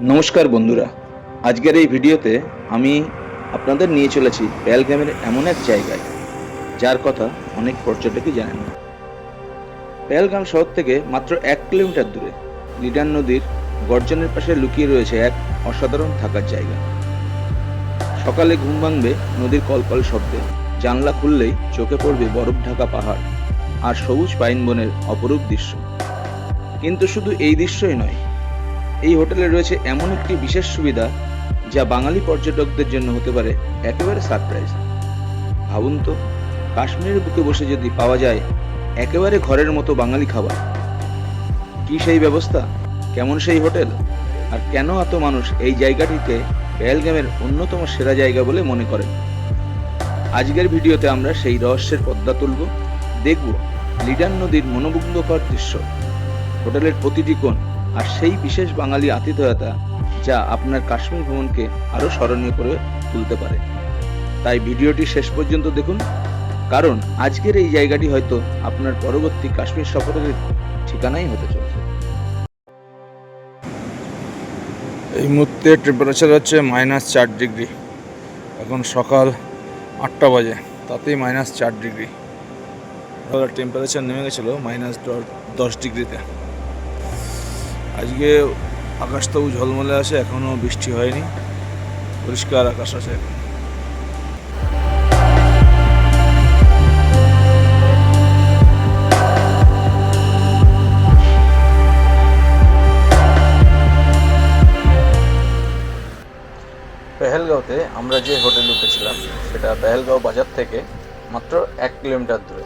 নমস্কার বন্ধুরা, আজকের এই ভিডিওতে আমি আপনাদের নিয়ে চলেছি পেহেলগামের এমন এক জায়গায় যার কথা অনেক পর্যটকই জানেন না। পেহেলগাম শহর থেকে মাত্র 1 কিলোমিটার দূরে লিডার নদীর গর্জনের পাশে লুকিয়ে রয়েছে এক অসাধারণ থাকার জায়গা। সকালে ঘুম ভাঙবে নদীর কলকল শব্দে, জানলা খুললেই চোখে পড়বে বরফ ঢাকা পাহাড় আর সবুজ পাইন বনের অপরূপ দৃশ্য। কিন্তু শুধু এই দৃশ্যই নয়, এই হোটেলে রয়েছে এমন একটি বিশেষ সুবিধা যা বাঙালি পর্যটকদের জন্য হতে পারে একেবারে সারপ্রাইজ। ভাবুন তো, কাশ্মীরের বুকে বসে যদি পাওয়া যায় একেবারে ঘরের মতো বাঙালি খাবার। কি সেই ব্যবস্থা, কেমন সেই হোটেল, আর কেন এত মানুষ এই জায়গাটিকে পেহেলগামের অন্যতম সেরা জায়গা বলে মনে করেন? আজকের ভিডিওতে আমরা সেই রহস্যের পর্দা তুলব, দেখব লিডার নদীর মনোমুগ্ধকর দৃশ্য, হোটেলের প্রতিটি কোণ, আর সেই বিশেষ বাঙালি আতিথেয়তা যা আপনার কাশ্মীর ভ্রমণকে আরও স্মরণীয় করে তুলতে পারে। তাই ভিডিওটি শেষ পর্যন্ত দেখুন, কারণ আজকের এই জায়গাটি হয়তো আপনার পরবর্তী কাশ্মীর সফরের ঠিকানাই হতে চলেছে। এই মুহূর্তে টেম্পারেচার হচ্ছে -4 ডিগ্রি। এখন সকাল 8টা বাজে, তাতেই -4 ডিগ্রি। টেম্পারেচার নেমে গেছিলো -10 ডিগ্রিতে। আজকে আকাশ তো ঝলমলে আছে, এখনও বৃষ্টি হয়নি, পরিষ্কার আকাশ আছে এখন। পেহেলগাঁওতে আমরা যে হোটেলে উঠেছিলাম সেটা পেহেলগাঁও বাজার থেকে মাত্র 1 কিলোমিটার দূরে।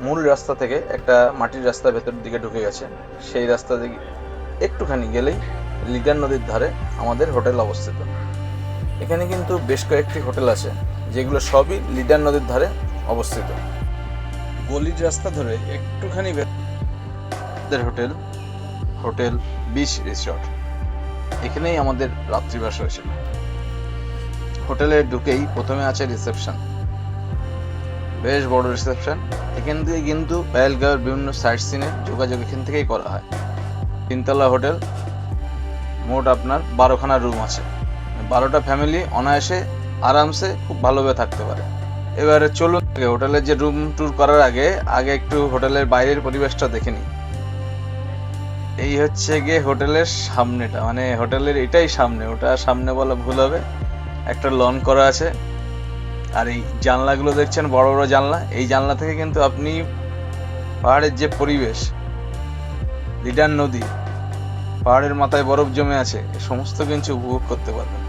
মূল রাস্তা থেকে একটা মাটির রাস্তা ভেতরের দিকে ঢুকে গেছে, সেই রাস্তা দিকে একটুখানি গেলেই লিডার নদীর ধারে আমাদের হোটেল অবস্থিত। এখানে কিন্তু বেশ কয়েকটি হোটেল আছে যেগুলো সবই লিডার নদীর ধারে অবস্থিত। গলির রাস্তা ধরে একটুখানি ভেতরের হোটেল হোটেল বিচ রিসর্ট, এখানেই আমাদের রাত্রিবাস হয়েছিল। হোটেলে ঢুকেই প্রথমে আছে রিসেপশন, বেশ বড় রিসেপশন। এখান থেকে কিন্তু পেহেলগাঁওয়ের বিভিন্ন সাইট সিনের যোগাযোগ এখান থেকেই করা হয়। 3তলা হোটেল, মোট আপনার 12খানা রুম আছে। 12টা ফ্যামিলি অনায়াসে আরামসে খুব ভালোভাবে থাকতে পারে। এবারে চলুন হোটেলের যে রুম ট্যুর করার আগে একটু হোটেলের বাইরের পরিবেশটা দেখে নিই। এই হচ্ছে গিয়ে হোটেলের সামনেটা, মানে হোটেলের এটাই সামনে, ওটা সামনে বলা ভুল হবে। একটা লন করা আছে, আর এই জানলাগুলো দেখছেন বড় বড় জানলা, এই জানলা থেকে কিন্তু আপনি পাহাড়ের যে পরিবেশ, লিডার নদী, পাহাড়ের মাথায় বরফ জমে আছে, এই সমস্ত কিছু উপভোগ করতে পারবেন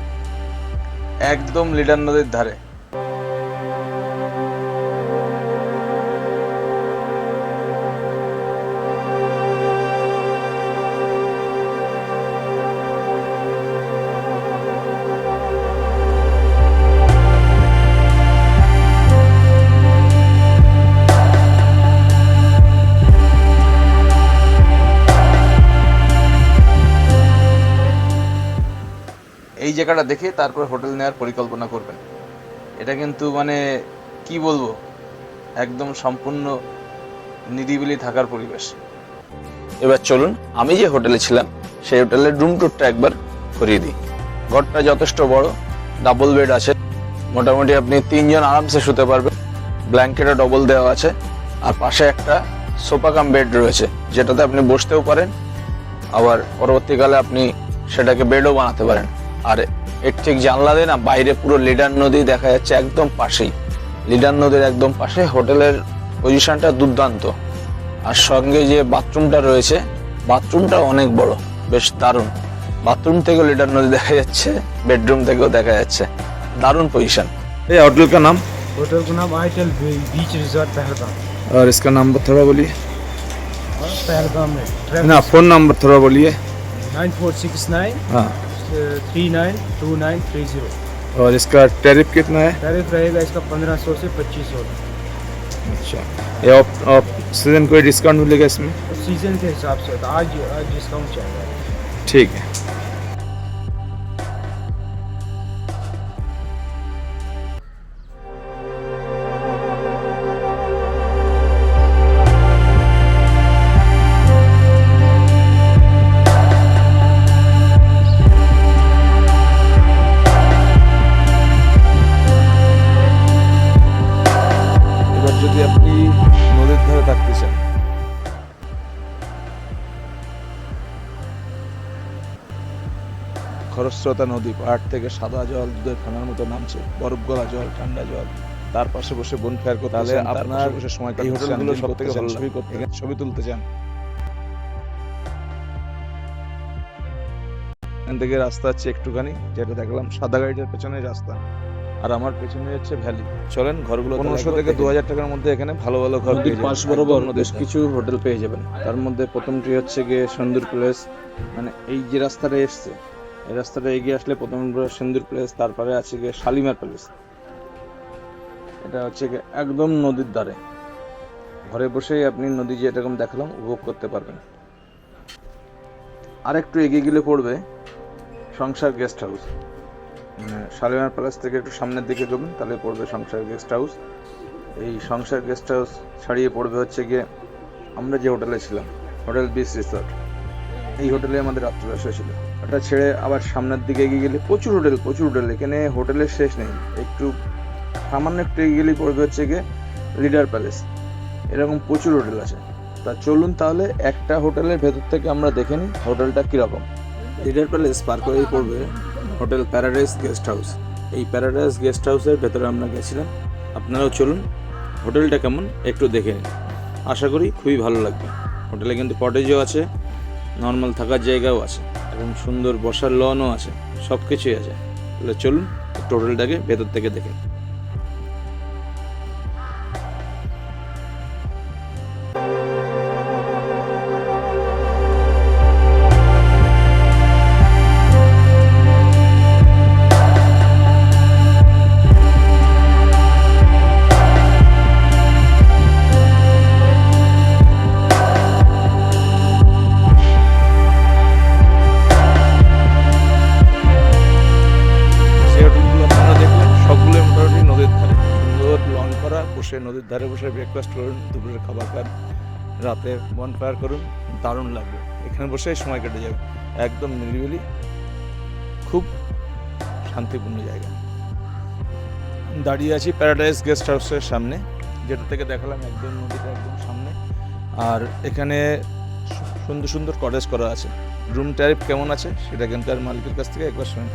একদম লিডার নদীর ধারে। এই জায়গাটা দেখে তারপর হোটেল নেওয়ার পরিকল্পনা করবেন। এটা কিন্তু মানে কি বলবো, একদম সম্পূর্ণ নিরিবিলি থাকার পরিবেশ। এবার চলুন আমি যে হোটেলে ছিলাম সেই হোটেলের রুম ট্যুরটা একবার করিয়ে দিই। ঘরটা যথেষ্ট বড়, ডাবল বেড আছে, মোটামুটি আপনি 3জন আরামসে শুতে পারবেন। ব্ল্যাঙ্কেটও ডবল দেওয়া আছে, আর পাশে একটা সোফা কাম বেড রয়েছে যেটাতে আপনি বসতেও পারেন, আবার পরবর্তীকালে আপনি সেটাকে বেডও বানাতে পারেন। আর এর ঠিক জানলা দিয়ে না বাইরে পুরো লিডার নদী দেখা যাচ্ছে, একদম পাশেই লিডার নদীর একদম পাশে। হোটেলের পজিশনটা দুর্দান্ত, আর সঙ্গে যে বাথরুমটা রয়েছে, বাথরুমটা অনেক বড়, বেশ দারুণ। বাথরুম থেকেও লিডার নদী দেখা যাচ্ছে, বেডरूम থেকেও দেখা যাচ্ছে, दारुण पोजीशन। ये होटल का नाम? होटल का नाम आइटल बीच रिजॉर्ट पहलगाम। और इसका नंबर थोड़ा बोलिए। पहलगाम में ना, फोन नंबर थोड़ा बोलिए। 9469 हाँ, 392930। और इसका टैरिफ कितना है? टैरिफ रहेगा इसका 1500 से 2500। अच्छा, ये आप सीजन कोई डिस्काउंट मिलेगा इसमें? सीजन के हिसाब से होता है, आज डिस्काउंट चल रहा है। ठीक है। খরস্রোতা নদী, পাহাড় থেকে সাদা জল দুধের ফেনার মতো নামছে, বরফ গলা জল, ঠান্ডা জল, তার পাশে বসে বনফায়ার করতে, তাহলে আপনার বসে সময় এই হোটেলগুলো সব থেকে ভালো ছবি করতে, ছবি তুলতে চান। এখান থেকে রাস্তা হচ্ছে একটুখানি, যেটা দেখলাম সাদা গাড়িটার পেছনে রাস্তা, আর আমার পেছনে হচ্ছে ভ্যালি। চলেন ঘরগুলো 1500 থেকে 2000 টাকার মধ্যে এখানে ভালো ভালো ঘর পেয়ে যাবেন। পাশ বরাবর বেশ কিছু হোটেল পেয়ে যাবেন। তার মধ্যে প্রথমটি হচ্ছে গিয়ে সেন্দুর প্লেস, মানে এই যে রাস্তাটা এসছে এই রাস্তাটা এগিয়ে আসলে প্রথম সেন্দুর প্লেস, তারপরে আছে গিয়ে শালিমার প্যালেস। এটা হচ্ছে গিয়ে একদম নদীর ধারে, ঘরে বসেই আপনি নদী যেরকম দেখালাম উপভোগ করতে পারবেন। আর একটু এগিয়ে গেলে পড়বে সংসার গেস্ট হাউস, মানে শালিমার প্যালেস থেকে একটু সামনের দিকে যাবেন তাহলে পড়বে সংসার গেস্ট হাউস। এই সংসার গেস্ট হাউস ছাড়িয়ে পড়বে হচ্ছে গিয়ে আমরা যে হোটেলে ছিলাম, হোটেল বিচ রিসর্ট। এই হোটেলে আমাদের রাত্রিবাস ছিল। ওটা ছেড়ে আবার সামনের দিকে এগিয়ে গেলে প্রচুর হোটেল, এখানে হোটেলের শেষ নেই। একটু সামান্য একটু এগিয়ে গেলেই পড়বে হচ্ছে গিয়ে লিডার প্যালেস। এরকম প্রচুর হোটেল আছে। তা চলুন তাহলে একটা হোটেলের ভেতর থেকে আমরা দেখে নিই হোটেলটা কীরকম। লিডার প্যালেস পার করেই পড়বে হোটেল প্যারাডাইস গেস্ট হাউস। এই প্যারাডাইস গেস্ট হাউসের ভেতরে আমরা গেছিলাম। আপনারাও চলুন হোটেলটা কেমন একটু দেখে নিন, আশা করি খুবই ভালো লাগবে। হোটেলে কিন্তু কটেজও আছে, নর্মাল থাকার জায়গাও আছে এবং সুন্দর বসার লনও আছে, সব কিছুই আছে। তাহলে চলুন একটু হোটেলটাকে ভেতর থেকে দেখে নিন। বসে নদীর ধারে বসে ব্রেকফাস্ট করুন, দুপুরের খাবার খান, রাতে বনফায়ার করুন, দারুণ লাগবে। এখানে বসে সময় কেটে যাবে, একদম নিরিবিলি, খুব শান্তিপূর্ণ জায়গা। দাঁড়িয়ে আছি প্যারাডাইস গেস্ট হাউসের সামনে, যেটা থেকে দেখালাম একদম নদীটা একদম সামনে। আর এখানে সুন্দর সুন্দর কটেজ করা আছে। রুম ট্যারিফ কেমন আছে সেটা এখানকার মালিকের কাছ থেকে একবার শুনুন।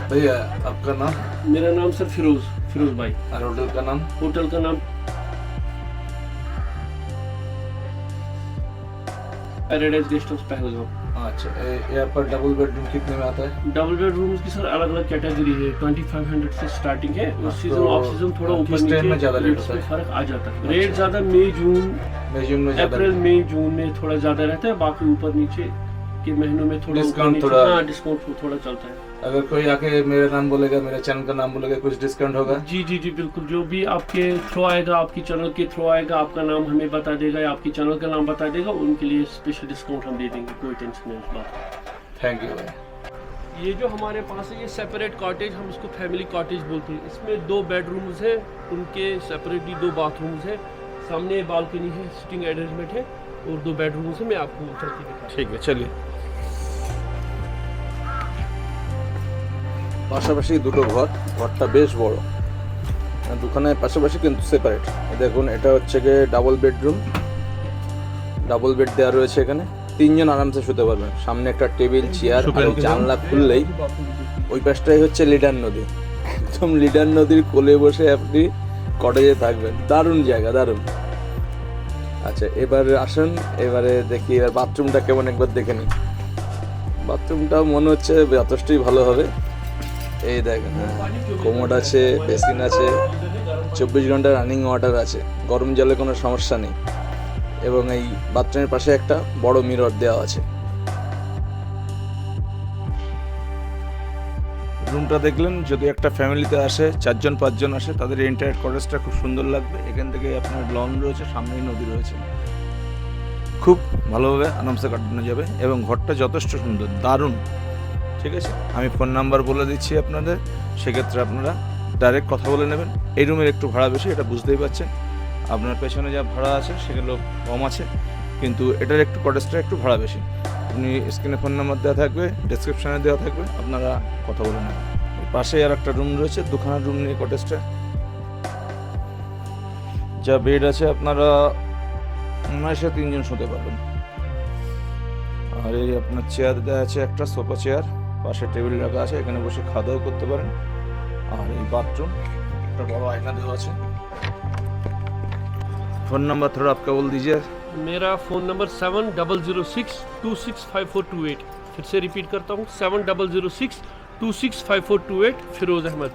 भैया आपका नाम? मेरा नाम सर फिरोज भाई। और होटल का नाम? होटल का नाम पैराडाइज गेस्ट हाउस पहलगाम। अच्छा, यहाँ पर डबल बेडरूम कितने में आता है? डबल बेडरूम की सर अलग अलग कैटेगरी है। 2500 से स्टार्टिंग है। उस सीजन ऑफ सीजन थोड़ा ऊपर किस टाइम में ज्यादा रेट नीचे होता है? फर्क आ जाता है। रेट ज्यादा मई जून में ज्यादा अप्रैल मई जून में थोड़ा ज्यादा रहता है, बाकी ऊपर नीचे के महीनों में थोड़ा डिस्काउंट ऊपर थोड़ा- नीचे, हाँ डिस्काउंट थोड़ा चलता है। अगर कोई आके मेरा नाम बोलेगा, मेरे चैनल का नाम बोलेगा, कुछ डिस्काउंट होगा? जी जी जी बिल्कुल। जो भी आपके थ्रू आएगा, आपकी चैनल के थ्रू आएगा, आपका नाम हमें बता देगा या आपकी चैनल का नाम बता देगा, उनके लिए स्पेशल डिस्काउंट हम दे देंगे, कोई टेंशन नहीं उस बात। थैंक यू भाई। ये जो हमारे पास है ये सेपरेट कॉटेज, हम इसको फैमिली कॉटेज बोलते हैं। इसमें 2 बेडरूम्स है, उनके सेपरेटली 2 बाथरूम्स है, सामने बालकनी है, सिटिंग अरेंजमेंट है और 2 बेडरूम्स है। मैं आपको चल के दिखाता हूं। ठीक है चलिए। পাশাপাশি দুটো ঘরটা বেশ বড়, দুখানে পাশাপাশি কিন্তু সেপারেট। দেখুন এটা হচ্ছে গিয়ে ডাবল বেড দেওয়া রয়েছে। এখানে 3 জন আরামসে শুতে পারবেন। সামনে একটা টেবিল, চেয়ার, আর জানলা খুললেই ওই পাশটাই হচ্ছে লিডার নদী। একদম লিডার নদীর কোলে বসে আপনি কটেজে থাকবেন, দারুণ জায়গা, দারুণ। আচ্ছা এবার আসুন, এবারে দেখি এবার বাথরুমটা কেমন একবার দেখে নিই। বাথরুমটাও মনে হচ্ছে যথেষ্টই ভালো হবে। এই দেখেন, কোমোড আছে, বেসিন আছে, 24 ঘন্টা রানিং ওয়াটার আছে, গরম জলে কোনো সমস্যা নেই। এবং এই বাথরুমের পাশে একটা বড় মিরর দেওয়া আছে। রুমটা দেখলেন, যদি একটা ফ্যামিলিতে আসে 4 জন 5 জন আসে, তাদের এন্টায়ার কটেজটা খুব সুন্দর লাগবে। এখান থেকে আপনার লন রয়েছে, সামনেই নদী রয়েছে, খুব ভালোভাবে আরামসে কাটানো যাবে। এবং ঘরটা যথেষ্ট সুন্দর, দারুণ। ঠিক আছে, আমি ফোন নাম্বার বলে দিচ্ছি আপনাদের, সেক্ষেত্রে আপনারা ডাইরেক্ট কথা বলে নেবেন। এই রুমের একটু ভাড়া বেশি, এটা বুঝতেই পারছেন। আপনার পেছনে যা ভাড়া আছে সেগুলো কম আছে, কিন্তু এটার একটু কটেজটা একটু ভাড়া বেশি। আপনি স্ক্রিনে ফোন নাম্বার দেওয়া থাকবে, ডেসক্রিপশানে দেওয়া থাকবে, আপনারা কথা বলে নেবেন। পাশেই আর একটা রুম রয়েছে, 2খানা রুম নিয়ে কটেজটা। যা বেড আছে আপনারা 19 3 জন শুতে পারবেন। আর এই আপনার চেয়ার দেওয়া আছে, একটা সোফা চেয়ার। পাশে টেবিল রাখা আছে, এখানে বসে খাওয়া দাওয়া করতে পারেন। আর এই বাথরুম একটা বড় আয়না দেওয়া আছে। फोन नंबर थोड़ा आपका बोल दीजिए। मेरा फ़ोन नंबर 7006265428। फिर से रिपीट करता हूँ 7006265428। फिरोज अहमद।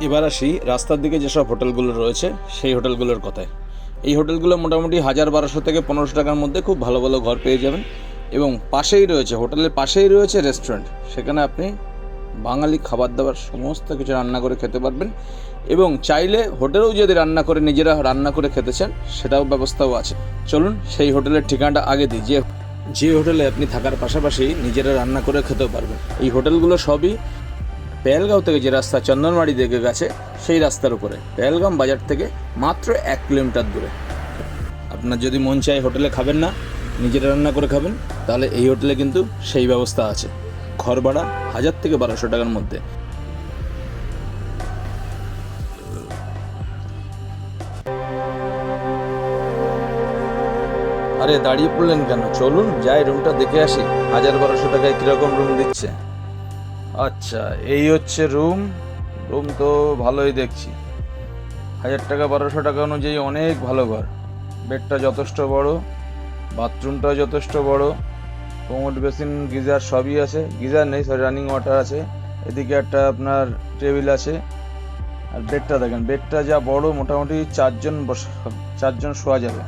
এবার আসি রাস্তার দিকে যেসব হোটেলগুলো রয়েছে সেই হোটেলগুলোর কথায়। এই হোটেলগুলো মোটামুটি 1000-1200 থেকে 1500 টাকার মধ্যে খুব ভালো ভালো ঘর পেয়ে যাবেন। এবং পাশেই রয়েছে, হোটেলের পাশেই রয়েছে রেস্টুরেন্ট, সেখানে আপনি বাঙালি খাবার দাবার সমস্ত কিছু রান্না করে খেতে পারবেন। এবং চাইলে হোটেলেও যদি রান্না করে নিজেরা রান্না করে খেতে চান সেটাও ব্যবস্থাও আছে। চলুন সেই হোটেলের ঠিকানাটা আগে দিই, যে হোটেলে আপনি থাকার পাশাপাশি নিজেরা রান্না করে খেতেও পারবেন। এই হোটেলগুলো সবই পেহেলগাঁও থেকে যে রাস্তা চন্দনবাড়ি দিকে গেছে সেই রাস্তার উপরে, পেহেলগাম বাজার থেকে মাত্র 1 কিলোমিটার দূরে। আপনার যদি মন চায় হোটেলে খাবেন না, নিজেরা রান্না করে খাবেন, তাহলে এই হোটেলে কিন্তু সেই ব্যবস্থা আছে। ঘর ভাড়া 1000 থেকে 1200 টাকার মধ্যে। আরে দাঁড়িয়ে পড়লেন কেন, চলুন যাই রুমটা দেখে আসি 1000-1200 টাকায় কীরকম রুম দিচ্ছে। আচ্ছা, এই হচ্ছে রুম তো ভালোই দেখছি। 1000 টাকা 1200 টাকা অনুযায়ী অনেক ভালো ঘর। বেডটা যথেষ্ট বড়, বাথরুমটাও যথেষ্ট বড়, কোমোড বেসিন গিজার সবই আছে। গিজার নেই, সরি, রানিং ওয়াটার আছে। এদিকে একটা আপনার টেবিল আছে। আর বেডটা দেখেন, বেডটা যা বড়, মোটামুটি 4 জন শোয়া যাবে।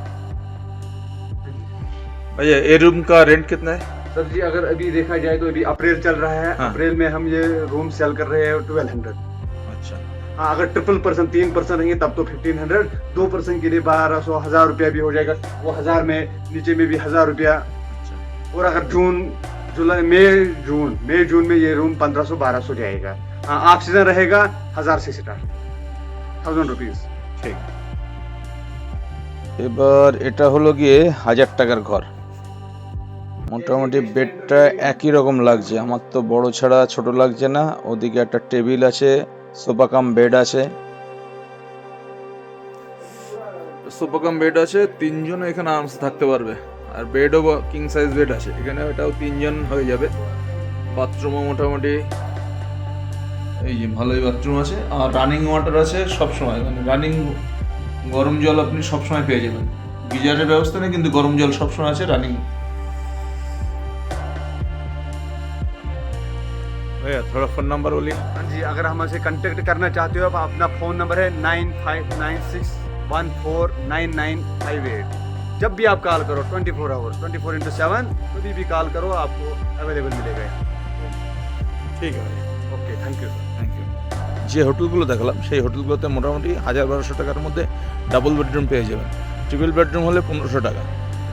भैया ये रूम का रेंट कितना है? सर जी अगर अभी देखा जाए तो अभी अप्रैल चल रहा है। हाँ। अप्रैल में हम ये रूम सेल कर रहे हैं 1200। अच्छा, हाँ, अगर 3% रहेंगे तब तो 1500। 2% के लिए 1200 1000 रुपया भी हो जाएगा। वो 1000 में नीचे में भी 1000 रुपया। और अगर मई जून में ये रूम 1500-1200 जाएगा। हाँ, ऑफ सीजन रहेगा 1000 से स्टार्ट, 1000 रुपीज। ঠিক। এবার এটা হলো গিয়ে 1000 টাকার ঘর। মোটামুটি বেডটা একই রকম লাগছে, আমার তো বড় ছাড়া ছোট লাগছে না। ওদিকে একটা টেবিল আছে, সোফা কাম বেড আছে। সোফা কাম বেড আছে, 3 জন এখানে আরামসে থাকতে পারবে। আর বেডও কিং সাইজ বেড আছে এখানে, এটাও 3 জন হয়ে যাবে। বাথরুমও মোটামুটি এই যে ভালোই বাথরুম আছে। আর রানিং ওয়াটার আছে সব সময়, মানে রানিং গরম জল আপনি সবসময় পেয়ে যাবেন। গিজারের ব্যবস্থা নেই, কিন্তু গরম জল সবসময় আছে রানিং। भैया थोड़ा फोन नंबर बोलिए। हाँ जी, अगर हमसे कांटेक्ट करना चाहते हो आप, अपना फ़ोन नंबर है 9596149958। जब भी आप कॉल करो 24 आवर्स 24/7 कभी भी कॉल करो, आपको अवेलेबल मिलेगा। ঠিক আছে, okay, thank you. Thank you. যে হোটেলগুলো দেখালাম সেই হোটেলগুলোতে মোটামুটি 1000-1200 টাকার মধ্যে ডাবল বেডরুম পেয়ে যাবেন। ট্রিপল বেডরুম হলে 1500 টাকা।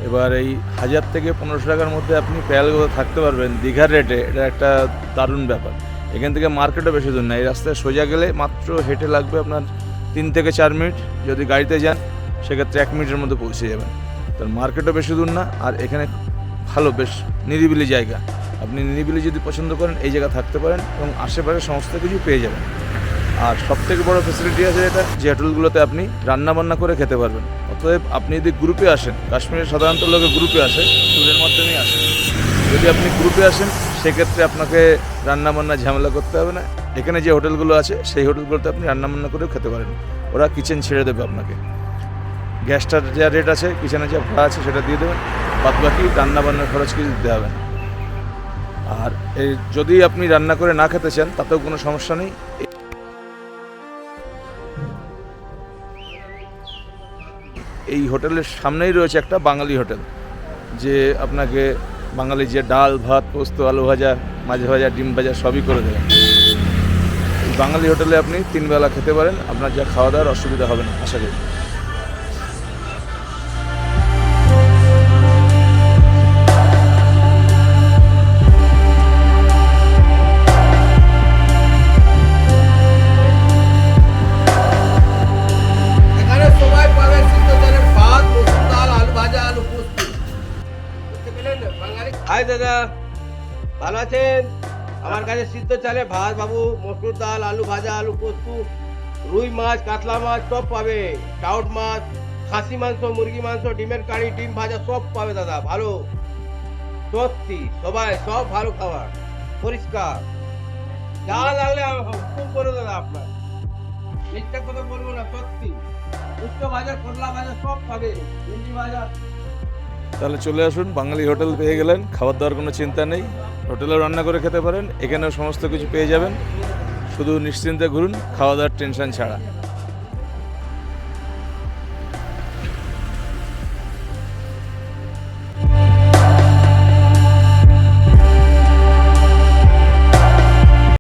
এবার এই 1000 থেকে 1500 টাকার মধ্যে আপনি পেহেলগাঁওতে থাকতে পারবেন দীঘার রেটে। এটা একটা দারুণ ব্যাপার। এখান থেকে মার্কেটও বেশি দূর না, এই রাস্তায় সোজা গেলে মাত্র হেঁটে লাগবে আপনার 3 থেকে 4 মিনিট। যদি গাড়িতে যান সেক্ষেত্রে 1 মিনিটের মধ্যে পৌঁছে যাবেন। তো মার্কেটও বেশি দূর না, আর এখানে ভালো বেশ নিরিবিলি জায়গা। আপনি নিরিবিলি যদি পছন্দ করেন এই জায়গা থাকতে পারেন এবং আশেপাশে সমস্ত কিছু পেয়ে যাবেন। আর সবথেকে বড় ফ্যাসিলিটি আছে এটা, যে হোটেলগুলোতে আপনি রান্না বান্না করে খেতে পারবেন। অতএব আপনি যদি গ্রুপে আসেন, কাশ্মীরের সাধারণত লোকে গ্রুপে আসে, ট্যুরের মাধ্যমেই আসেন। যদি আপনি গ্রুপে আসেন সেক্ষেত্রে আপনাকে রান্না বান্না ঝামেলা করতে হবে না। এখানে যে হোটেলগুলো আছে সেই হোটেলগুলোতে আপনি রান্না বান্না করেও খেতে পারেন। ওরা কিচেন ছেড়ে দেবে আপনাকে। গ্যাসটার যা রেট আছে, কিচেনের যা ভাড়া আছে সেটা দিয়ে দেবেন, বাদ বাকি রান্না বান্নার খরচ কিছু দিতে হবে না। আর এই যদি আপনি রান্না করে না খেতে চান তাতেও কোনো সমস্যা নেই। এই হোটেলের সামনেই রয়েছে একটা বাঙালি হোটেল, যে আপনাকে বাঙালি যে ডাল ভাত পোস্ত আলু ভাজা মাছ ভাজা ডিম ভাজা সবই করে দেবেন। এই বাঙালি হোটেলে আপনি 3 বেলা খেতে পারেন, আপনার যা খাওয়া দাওয়ার অসুবিধা হবে না আশা করি। এখানে সবাই পাবে সিদ্ধ চালের ভাত, মসুর ডাল, আলু ভাজা, আলু পোস্ত। বুঝতে পেলেন বাঙালি? হাই দাদা, ভালো আছেন? আমার কাছে সিদ্ধ চালের ভাত বাবু, মসুর ডাল, আলু ভাজা, আলু পোস্ত, রুই মাছ, কাতলা মাছ সব পাবে। ট্রাউট মাছ, খাসি মাংস, মুরগি মাংস, ডিমের কারি, ডিম ভাজা সব পাবে দাদা। ভালো সত্যি সবাই সব ভালো খাবার পরিষ্কার যা লাগলে হুকুম করে দেবে আপনার মিথ্যা কথা বলবো না সত্যি উচ্চ বাজার করলা বাজার সব পাবে ভেন্ডি বাজার তাহলে চলে আসুন, বাঙালি হোটেল পেয়ে গেলেন, খাবার দাওয়ার কোনো চিন্তা নেই, হোটেলে রান্না করে খেতে পারেন, এখানেও সমস্ত কিছু পেয়ে যাবেন, শুধু নিশ্চিন্তে ঘুরুন, খাওয়া দাওয়ার টেনশন ছাড়া।